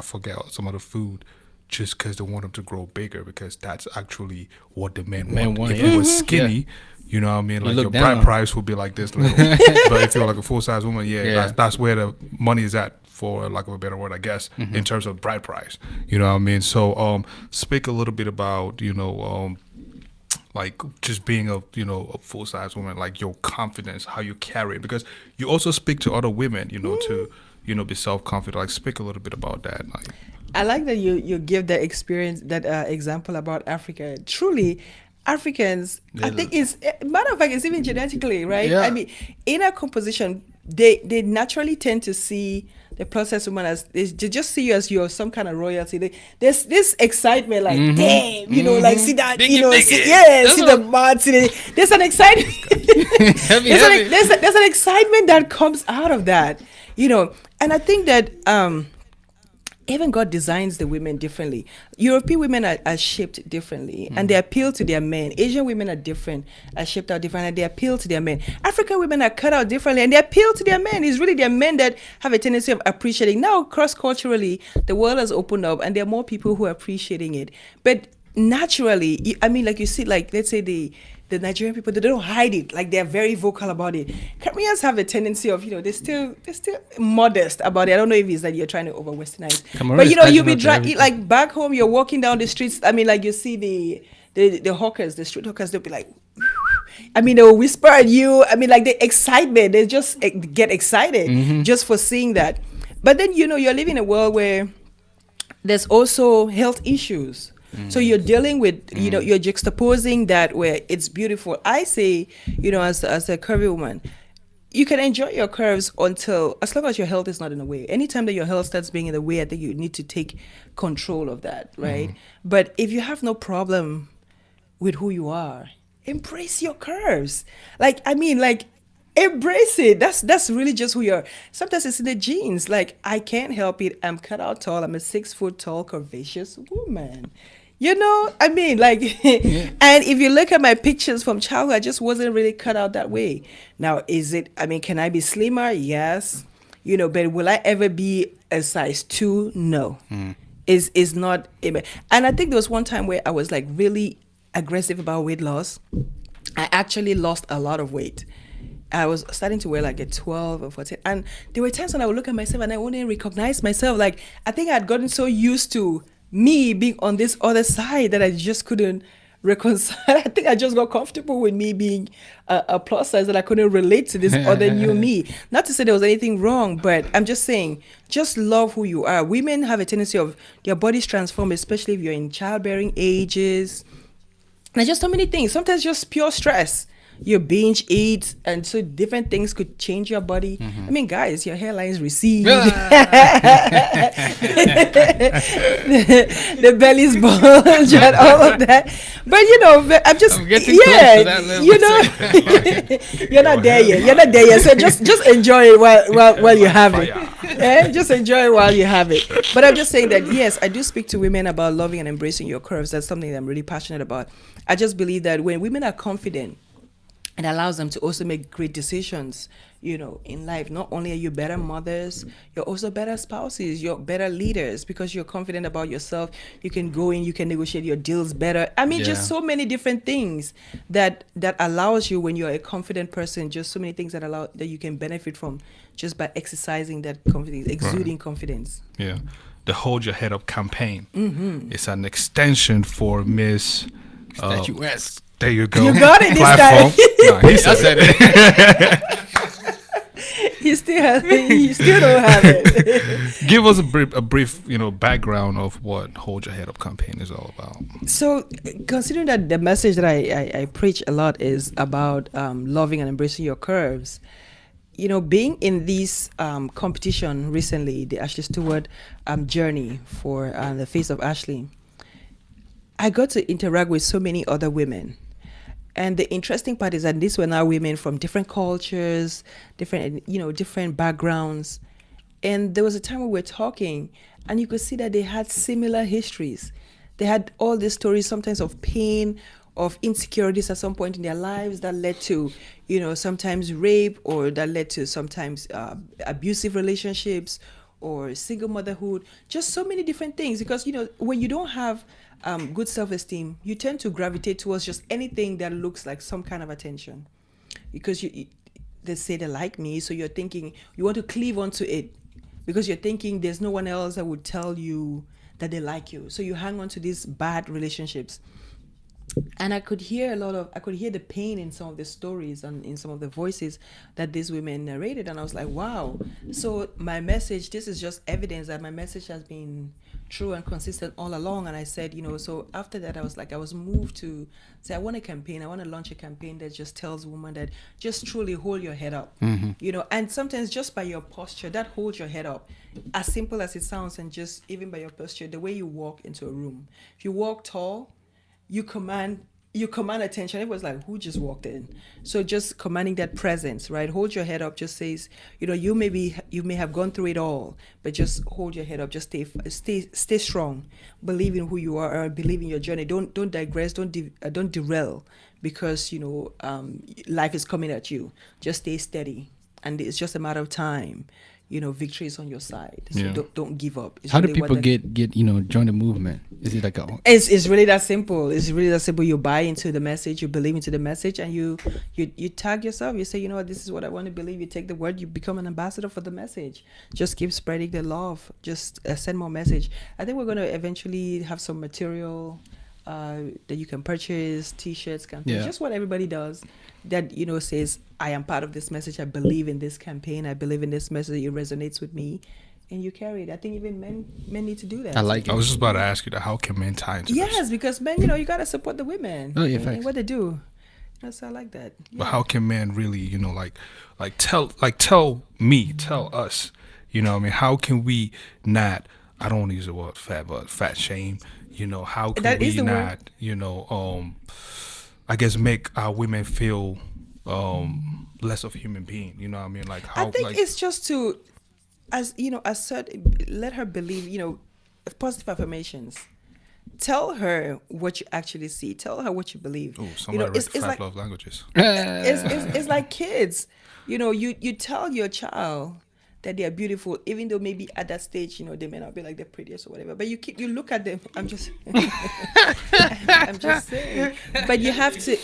food, just because they want them to grow bigger, because that's actually what the men want. If you were skinny, you know what I mean? Like your bride price would be like this little. But if you're like a full-size woman, that's where the money is at, for lack of a better word, I guess, in terms of bride price. You know what I mean? So speak a little bit about, like just being a full-size woman, like your confidence, how you carry it, because you also speak to other women, to be self-confident. Like, speak a little bit about that. Like, I like that you give that experience, that example about Africa. Truly, Africans, I think it's, matter of fact, it's even genetically, right? Yeah. I mean, in our composition, they naturally tend to see the plus size woman as, they just see you as you're some kind of royalty. There's this excitement, like, damn, like, see that, see the mud, there's an excitement. There's an excitement that comes out of that, and I think that even God designs the women differently. European women are shaped differently, and they appeal to their men. Asian women are different, are shaped out differently, and they appeal to their men. African women are cut out differently, and they appeal to their men. It's really their men that have a tendency of appreciating. Now, cross-culturally, the world has opened up, and there are more people who are appreciating it. But naturally, like you see, like, let's say the Nigerian people, they don't hide it. Like, they're very vocal about it. Cameroonians have a tendency of, they're still modest about it. I don't know if it's that you're trying to over-westernize. But, you'll be like, back home, you're walking down the streets. Like, you see the hawkers, the street hawkers, they'll be like, they'll whisper at you. Like, the excitement, they just get excited just for seeing that. But then, you're living in a world where there's also health issues. So you're dealing with, you're juxtaposing that where it's beautiful. I say, as a curvy woman, you can enjoy your curves as long as your health is not in the way. Anytime that your health starts being in the way, I think you need to take control of that, right? But if you have no problem with who you are, embrace your curves. Embrace it. That's really just who you are. Sometimes it's in the genes. Like, I can't help it. I'm cut out tall. I'm a 6 foot tall, curvaceous woman. And if you look at my pictures from childhood, I just wasn't really cut out that way. Now, can I be slimmer? Yes. But will I ever be a size 2? No. Is not. And I think there was one time where I was like really aggressive about weight loss. I actually lost a lot of weight. I was starting to wear like a 12 or 14. And there were times when I would look at myself and I wouldn't recognize myself. Like, I think I had gotten so used to me being on this other side that I just couldn't reconcile. I think I just got comfortable with me being a plus size, that I couldn't relate to this other new me. Not to say there was anything wrong, but I'm just saying, just love who you are. Women have a tendency of their bodies transform, especially if you're in childbearing ages. And just so many things. Sometimes just pure stress. you binge eat, and so different things could change your body. I mean, guys, your hairlines recede, the belly's bulge, and all of that. But I'm just I'm getting close to that level. you're not there yet. You're not there yet. So just enjoy it while you have it. Just enjoy it while you have it. But I'm just saying that yes, I do speak to women about loving and embracing your curves. That's something that I'm really passionate about. I just believe that when women are confident, it allows them to also make great decisions, in life. Not only are you better mothers, you're also better spouses, you're better leaders because you're confident about yourself. You can go in, you can negotiate your deals better. I mean, just so many different things that allows you when you're a confident person, just so many things that you can benefit from just by exercising that confidence, exuding confidence. Yeah. The Hold Your Head Up campaign. It's an extension for Miss Statuesque. There you go. You got it this Platform. time. Nah, he said it. You still don't have it. Give us a brief, background of what Hold Your Head Up campaign is all about. So, considering that the message that I preach a lot is about loving and embracing your curves, being in this competition recently, the Ashley Stewart journey for the Face of Ashley, I got to interact with so many other women. And the interesting part is that these were now women from different cultures, different backgrounds. And there was a time we were talking, and you could see that they had similar histories. They had all these stories, sometimes of pain, of insecurities at some point in their lives that led to, sometimes rape, or that led to sometimes abusive relationships or single motherhood. Just so many different things. Because, when you don't have good self-esteem, you tend to gravitate towards just anything that looks like some kind of attention, because they say they like me, so you're thinking you want to cleave onto it because you're thinking there's no one else that would tell you that they like you, so you hang on to these bad relationships. And I could hear the pain in some of the stories and in some of the voices that these women narrated, and I was like, wow. So my message, this is just evidence that my message has been true and consistent all along. And I said, so after that, I was moved to say, I want to launch a campaign that just tells women that just truly hold your head up, and sometimes just by your posture, that holds your head up, as simple as it sounds, and just even by your posture, the way you walk into a room. If you walk tall, you command attention. It was like, who just walked in? So just commanding that presence, right? Hold your head up just says, you may have gone through it all, but just hold your head up. Just stay strong. Believe in who you are, or believe in your journey. Don't digress. Don't derail, because life is coming at you. Just stay steady, and it's just a matter of time. Victory is on your side. So don't give up. It's How do really people get join the movement? Is it like It's really that simple. It's really that simple. You buy into the message, you believe into the message, and you tag yourself. You say, this is what I want to believe. You take the word, you become an ambassador for the message. Just keep spreading the love. Just send more message. I think we're going to eventually have some material that you can purchase, t-shirts, campaigns, just what everybody does that, says, I am part of this message. I believe in this campaign. I believe in this message. It resonates with me. And you carry it. I think even men need to do that. I like it. I was just about to ask you that. How can men tie into this? Yes, because men, you got to support the women. Oh, yeah, and facts. what they do. So I like that. But how can men really, tell us, how can we not, I don't want to use the word fat, but fat shame, how can That is we the not, I guess make our women feel less of a human being, like how I think it's just to, assert, let her believe, positive affirmations. Tell her what you actually see. Tell her what you believe. Oh, somebody read Five like, Love Languages. It's like kids. You tell your child that they are beautiful, even though maybe at that stage, they may not be like the prettiest or whatever. But you look at them. I'm just saying. But you have to.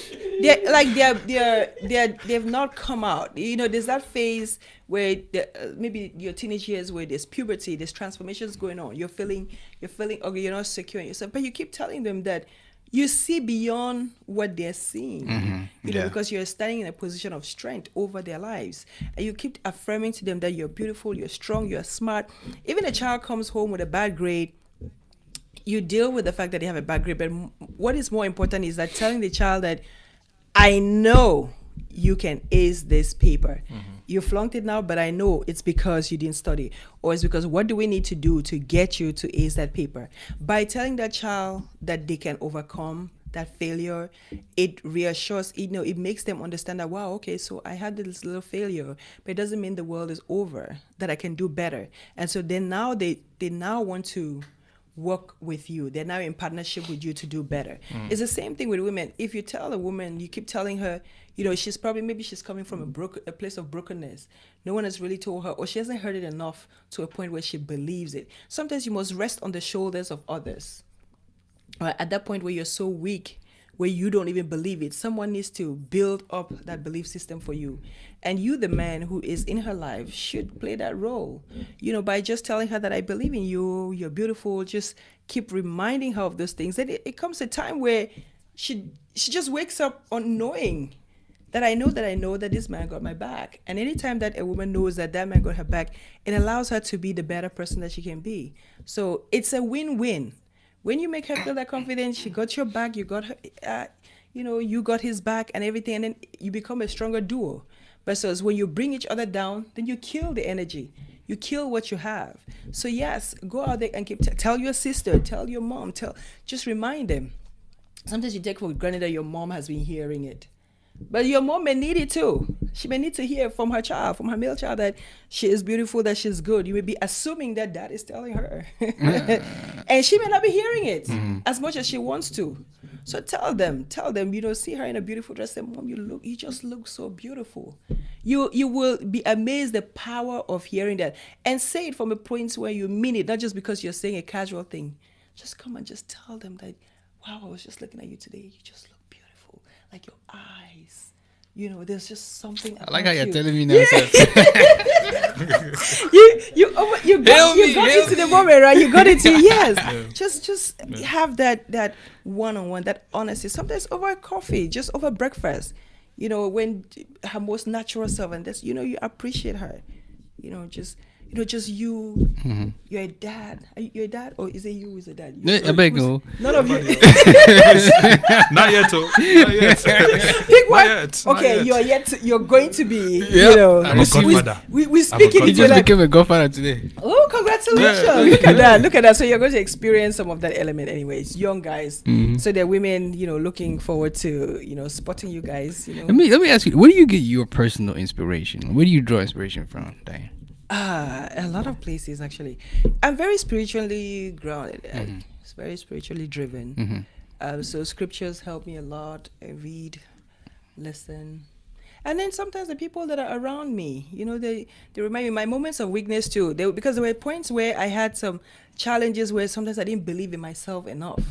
They've not come out. There's that phase where maybe your teenage years where there's puberty, there's transformations going on. You're feeling, okay, you're not secure in yourself, but you keep telling them that you see beyond what they're seeing, because you're standing in a position of strength over their lives. And you keep affirming to them that you're beautiful, you're strong, you're smart. Even a child comes home with a bad grade, you deal with the fact that they have a bad grade. But what is more important is that telling the child that I know you can ace this paper. You flunked it now, but I know it's because you didn't study, or it's because what do we need to do to get you to ace that paper? By telling that child that they can overcome that failure, it reassures, it makes them understand that, wow, okay, so I had this little failure, but it doesn't mean the world is over, that I can do better. And so then now they now want to work with you. They're now in partnership with you to do better. It's the same thing with women. If you tell a woman, you keep telling her, she's probably, maybe she's coming from a place of brokenness. No one has really told her, or she hasn't heard it enough to a point where she believes it. Sometimes you must rest on the shoulders of others. At that point where you're so weak, where you don't even believe it, someone needs to build up that belief system for you. And you, the man who is in her life, should play that role. By just telling her that I believe in you, you're beautiful, just keep reminding her of those things. Then it comes a time where she just wakes up on knowing that I know that this man got my back. And anytime that a woman knows that man got her back, it allows her to be the better person that she can be. So it's a win-win. When you make her feel that confidence, she got your back, you got her, you got his back and everything, and then you become a stronger duo. Versus when you bring each other down, then you kill the energy. You kill what you have. So yes, go out there and tell your sister, tell your mom, just remind them. Sometimes you take for granted that your mom has been hearing it. But your mom may need it too. She may need to hear from her child, from her male child, that she is beautiful, that she's good. You may be assuming that dad is telling her. And she may not be hearing it as much as she wants to. So tell them, see her in a beautiful dress. Say, Mom, you just look so beautiful. You will be amazed the power of hearing that. And say it from a point where you mean it, not just because you're saying a casual thing. Just come and just tell them that, wow, I was just looking at you today. You just look beautiful. Like your eyes, there's just something. I like how you're telling me now. you got into the moment, right? You got into Just have that one-on-one, that honesty. Sometimes over coffee, just over breakfast. When her most natural self, and that's you appreciate her. Just you. You're a dad. You're a dad, or is it you who's a dad? I beg you. None of you. Not yet, too. Not yet. Pick one. Okay, you're going to be. I'm a godfather. We speak it. You just became a godfather today. Oh, congratulations! Look at that. So you're going to experience some of that element, anyways. Young guys. So there are women, looking forward to, spotting you guys. Let me ask you, where do you get your personal inspiration? Where do you draw inspiration from, Diane? A lot of places, actually. I'm very spiritually grounded. It's very spiritually driven. So scriptures help me a lot. I read, listen. And then sometimes the people that are around me, they remind me my moments of weakness too. Because there were points where I had some challenges where sometimes I didn't believe in myself enough.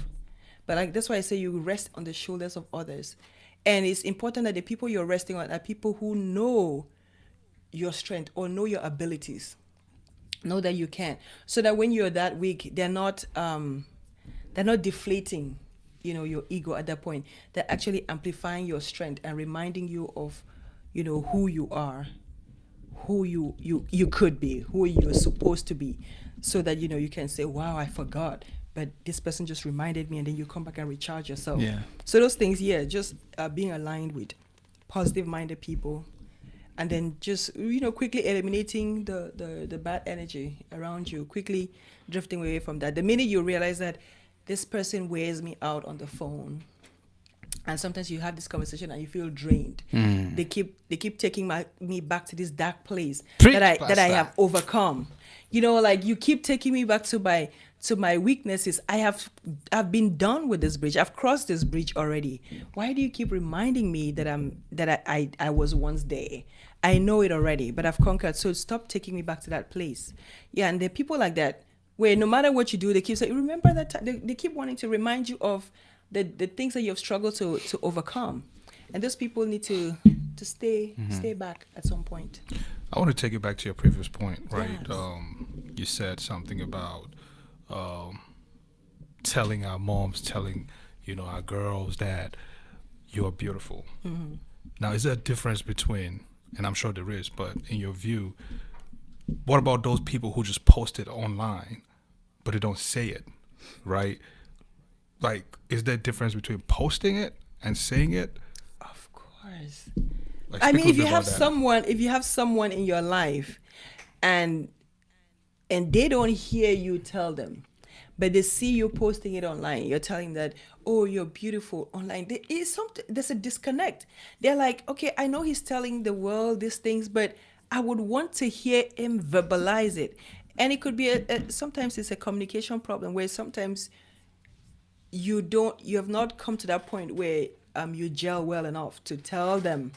But that's why I say you rest on the shoulders of others. And it's important that the people you're resting on are people who know your strength or know your abilities, know that you can, so that when you're that weak, they're not deflating, your ego at that point. They're actually amplifying your strength and reminding you of, who you are, who you could be, who you're supposed to be, so that you can say, wow, I forgot, but this person just reminded me, and then you come back and recharge yourself. So those things, just being aligned with positive-minded people. And then just, quickly eliminating the bad energy around you, quickly drifting away from that. The minute you realize that this person wears me out on the phone, and sometimes you have this conversation and you feel drained. They keep taking me back to this dark place that I have overcome. You keep taking me back to my weaknesses. I've been done with this bridge. I've crossed this bridge already. Why do you keep reminding me that I was once there? I know it already, but I've conquered. So stop taking me back to that place. And there are people like that where no matter what you do, they keep saying, remember that time. They keep wanting to remind you of the things that you've struggled to overcome. And those people need to stay back at some point. I want to take it back to your previous point, right? Yes. You said something about telling our moms, telling our girls that you're beautiful. Now, is there a difference between, and I'm sure there is, but in your view, what about those people who just post it online, but they don't say it, right? Like, is there a difference between posting it and saying it? Of course. Like, I speak mean, a if little you bit have about that. someone in your life, and they don't hear you tell them, but they see you posting it online, you're telling that, oh, you're beautiful online. There is something. There's a disconnect. They're like, okay, I know he's telling the world these things, but I would want to hear him verbalize it. And it could be sometimes it's a communication problem where sometimes you have not come to that point where you gel well enough to tell them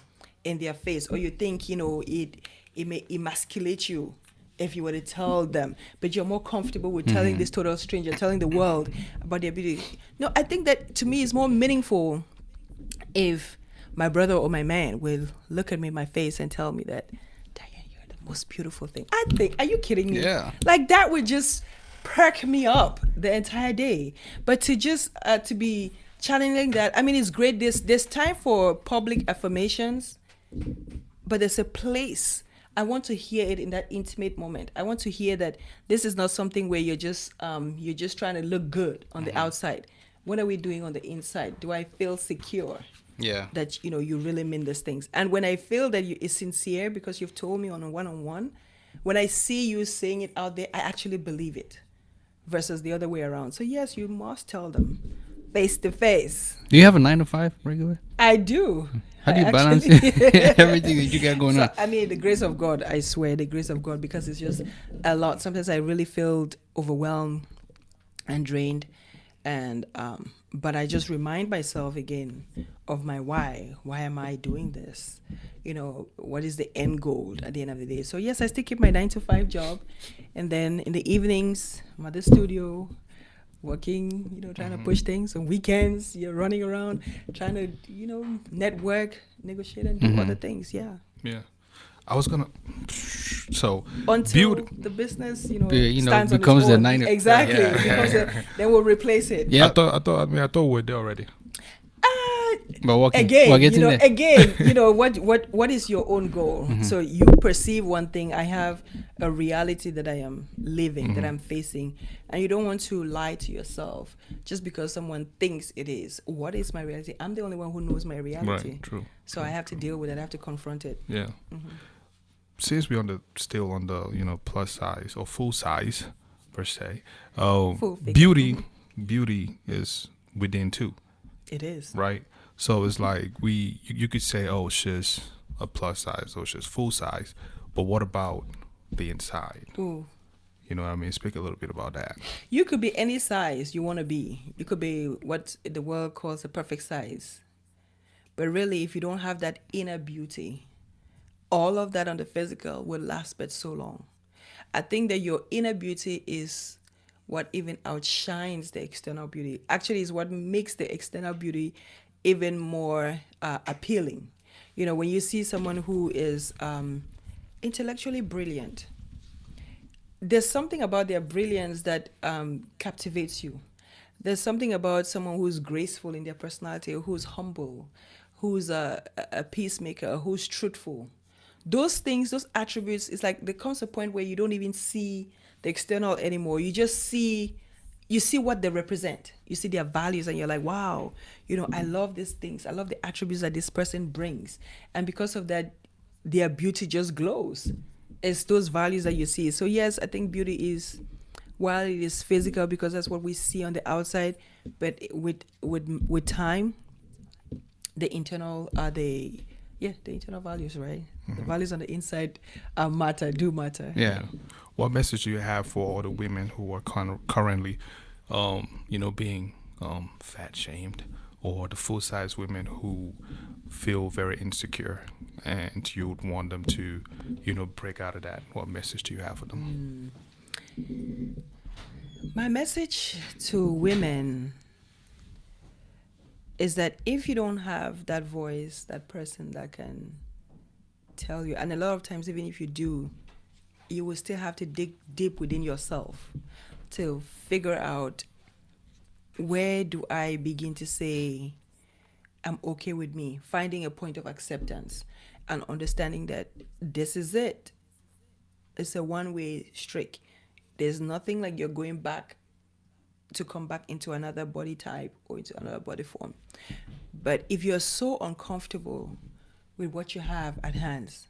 in their face, or you think it may emasculate you if you were to tell them, but you're more comfortable with telling this total stranger, telling the world about their beauty. No, I think that to me is more meaningful if my brother or my man will look at me in my face and tell me that, Diane, you're the most beautiful thing. I think, are you kidding me? Yeah. Like, that would just perk me up the entire day. But to just to be channeling that, I mean, it's great. There's time for public affirmations, but there's a place. I want to hear it in that intimate moment. I want to hear that this is not something where you're just trying to look good on the outside. What are we doing on the inside? Do I feel secure Yeah. that you really mean these things? And when I feel that it's sincere because you've told me on a one-on-one, when I see you saying it out there, I actually believe it, versus the other way around. So yes, you must tell them face to face. Do you have a 9 to 5 regular? I do. How do you I balance everything that you got going So, on? I mean, the grace of God, I swear, the grace of God, because it's just a lot. Sometimes I really feel overwhelmed and drained. And, but I just remind myself again of my why. Why am I doing this? What is the end goal at the end of the day? So yes, I still keep my 9 to 5 job. And then in the evenings, I'm at the studio, working, trying to push things. On weekends, you're running around, trying to, network, negotiate, and do other things. Yeah. Yeah. I was gonna. So Until beauty. the business, becomes stands on its the own. 9 to- Exactly. Yeah. Then we'll replace it. Yeah. I thought we were there already. But walking. Again, We're getting there. what is your own goal? So you perceive one thing. I have a reality that I am living, that I'm facing, and you don't want to lie to yourself just because someone thinks it is. What is my reality? I'm the only one who knows my reality. Right. True. So I have to deal with it. I have to confront it. Yeah. Since we're still on the plus size or full size per se, Full figure. beauty is within too, It is. right? So it's like you could say, oh, she's a plus size or she's full size, but what about the inside? Ooh. You know what I mean? Speak a little bit about that. You could be any size you want to be. You could be what the world calls a perfect size. But really, if you don't have that inner beauty, all of that on the physical will last but so long. I think that your inner beauty is what even outshines the external beauty. Actually, is what makes the external beauty even more appealing. When you see someone who is intellectually brilliant, there's something about their brilliance that captivates you. There's something about someone who's graceful in their personality, who's humble, who's a peacemaker, who's truthful. Those things, those attributes, it's like there comes a point where you don't even see the external anymore. You just see what they represent. You see their values and you're like, wow, I love these things. I love the attributes that this person brings. And because of that, their beauty just glows. It's those values that you see. So yes, I think beauty is, while it is physical because that's what we see on the outside, but with time, the internal the internal values, right? The values on the inside do matter. Yeah. What message do you have for all the women who are currently, being fat shamed, or the full size women who feel very insecure, and you would want them to, break out of that? What message do you have for them? My message to women is that if you don't have that voice, that person that can tell you, and a lot of times even if you do, you will still have to dig deep within yourself to figure out, where do I begin to say I'm okay with me, finding a point of acceptance and understanding that this is it. It's a one-way streak. There's nothing like you're going back to come back into another body type or into another body form. But if you're so uncomfortable with what you have at hands?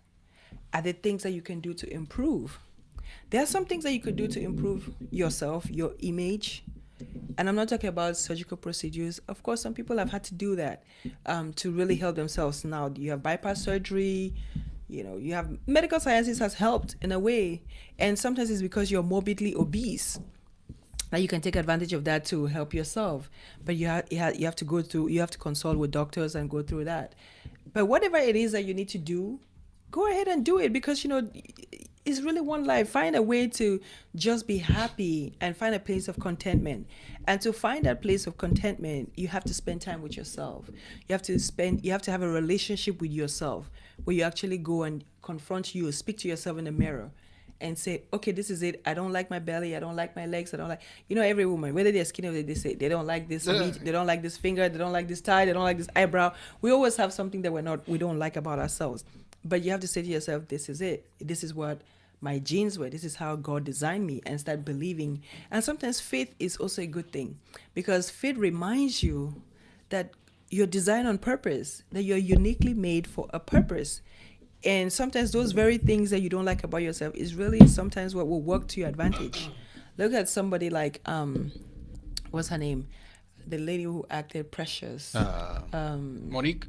Are there things that you can do to improve? There are some things that you could do to improve yourself, your image. And I'm not talking about surgical procedures. Of course, some people have had to do that to really help themselves. Now, you have bypass surgery. You have medical sciences has helped in a way. And sometimes it's because you're morbidly obese. Now you can take advantage of that to help yourself. But you have to consult with doctors and go through that. But whatever it is that you need to do, go ahead and do it, because it's really one life. Find a way to just be happy and find a place of contentment. And to find that place of contentment, you have to spend time with yourself. You have to have a relationship with yourself where you actually go and confront you, speak to yourself in the mirror and say, okay, this is it. I don't like my belly. I don't like my legs. I don't like, every woman, whether they're skinny or they say they don't like this meat, they don't like this finger, they don't like this tie, they don't like this eyebrow. We always have something that we don't like about ourselves. But you have to say to yourself, this is it. This is what my genes were. This is how God designed me, and start believing. And sometimes faith is also a good thing, because faith reminds you that you're designed on purpose, that you're uniquely made for a purpose. And sometimes those very things that you don't like about yourself is really sometimes what will work to your advantage. Look at somebody like, what's her name? The lady who acted Precious. Monique?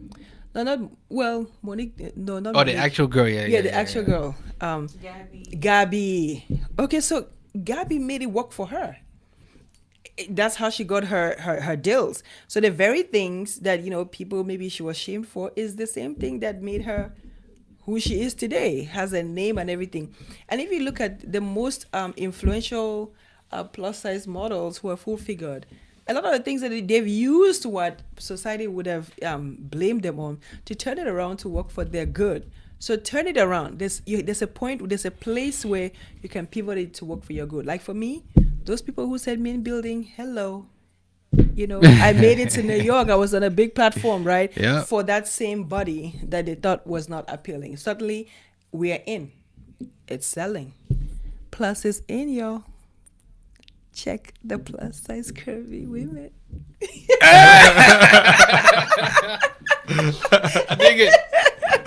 No, Monique. No, not. Oh, Monique. the actual girl. Yeah, the actual girl. Gabby. Okay, so Gabby made it work for her. That's how she got her deals. So the very things that people maybe she was shamed for is the same thing that made her who she is today. Has a name and everything. And if you look at the most influential plus size models who are full figured, a lot of the things that they've used what society would have blamed them on to turn it around to work for their good. So turn it around. There's a place where you can pivot it to work for your good. Like for me, those people who said mean building, hello. I made it to New York. I was on a big platform, right? Yeah. For that same body that they thought was not appealing. Suddenly, we are in. It's selling. Plus is in, y'all. Check the plus size curvy women.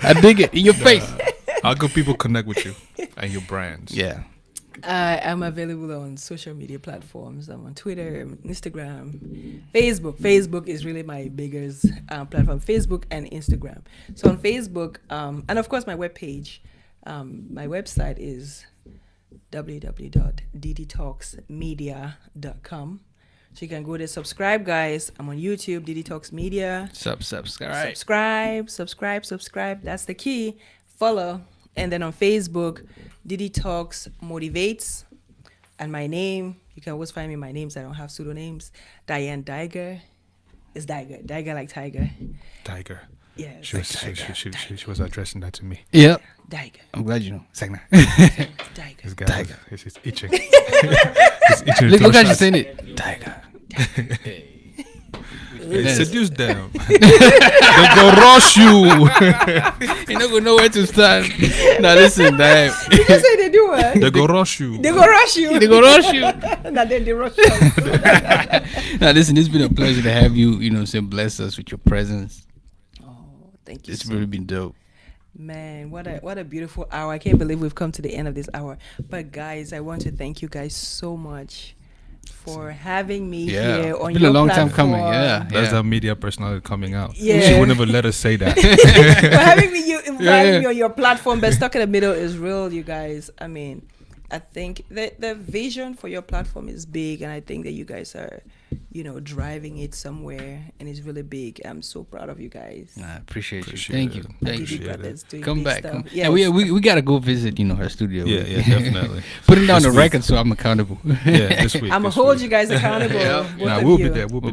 I dig it. In your face. How can people connect with you and your brands? Yeah. I'm available on social media platforms. I'm on Twitter, Instagram, Facebook. Facebook is really my biggest platform. Facebook and Instagram. So on Facebook, and of course my webpage. My website is www.dDtalksmedia.com. So you can go there, subscribe, guys. I'm on YouTube, dDTalks Media. Subscribe. Subscribe. That's the key. Follow. And then on Facebook, dDTalks Motivates. And my name, you can always find me. My names, I don't have pseudonames. Diane Daiga. It's Daiga. Daiga like tiger. Tiger. Yeah. She was addressing that to me. Yep. Daiga. I'm glad you know. Sagna. Daiga. This guy, Tiger. He's itching. He's itching. Look how you saying it. Tiger. Seduce them. They go rush you. You don't know where to stand. Now listen, damn. Did you say they do what? They go rush you. They go rush you. They go rush you. Now then they rush you. Now listen, it's been a pleasure to have you. Bless us with your presence. Oh, thank you. It's really been dope. Man, what a beautiful hour. I can't believe we've come to the end of this hour. But guys, I want to thank you guys so much for having me here on your platform. It's been a long time coming. Yeah. That's our media personality coming out. Yeah. She would never let us say that. For having me, inviting me on your platform, but Stuck in the Middle is real, you guys. I mean, I think the vision for your platform is big, and I think that you guys are, driving it somewhere, and it's really big. I'm so proud of you guys. I appreciate you. Thank you. Thank you. Come back. Yes. And we gotta go visit, her studio. Yeah, definitely. Putting down the record so I'm accountable. Yeah, this week. I'm gonna hold you guys accountable. We'll be there. We'll be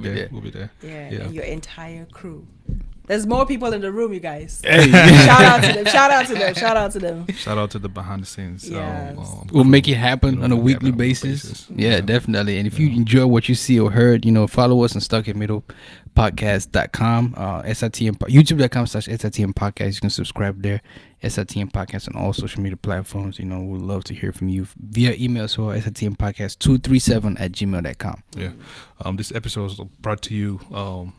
there. Yeah, and your entire crew. There's more people in the room, you guys. Hey. Shout out to them. Shout out to them. Shout out to the behind the scenes. Yes. We'll make it happen on a weekly basis. Yeah, definitely. And if you enjoy what you see or heard, follow us on stuckinmiddlepodcast.com, SITM, youtube.com/SITM podcast. You can subscribe there SITM Podcast on all social media platforms. We'd love to hear from you via email. So SITMpodcast237@gmail.com. Yeah. This episode is brought to you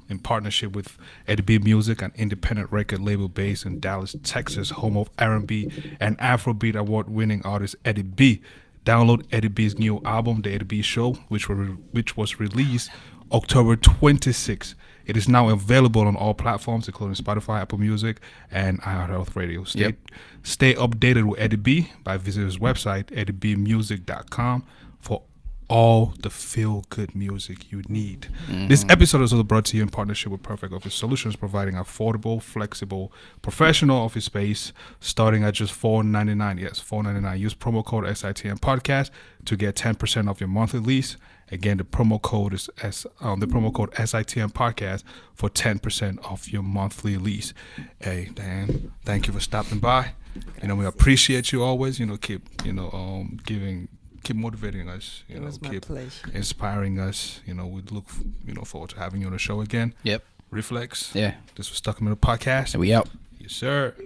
in partnership with Eddie B Music, an independent record label based in Dallas, Texas, home of R&B and Afrobeat award-winning artist Eddie B. Download Eddie B's new album, The Eddie B Show, which was released October 26th. It is now available on all platforms, including Spotify, Apple Music, and iHeartRadio. Stay updated with Eddie B by visiting his website, eddiebmusic.com, for all the feel-good music you need. This episode is also brought to you in partnership with Perfect Office Solutions, providing affordable, flexible, professional office space starting at just $4.99. Yes, $4.99. Use promo code SITM Podcast to get 10% off your monthly lease. Again, the promo code is SITM Podcast for 10% off your monthly lease. Hey, Diane, thank you for stopping by. We appreciate you always. Keep motivating us. Keep inspiring us. We look forward to having you on the show again. Yep. Reflex. Yeah. This was Stuck in the Podcast. And we out. Yes, sir.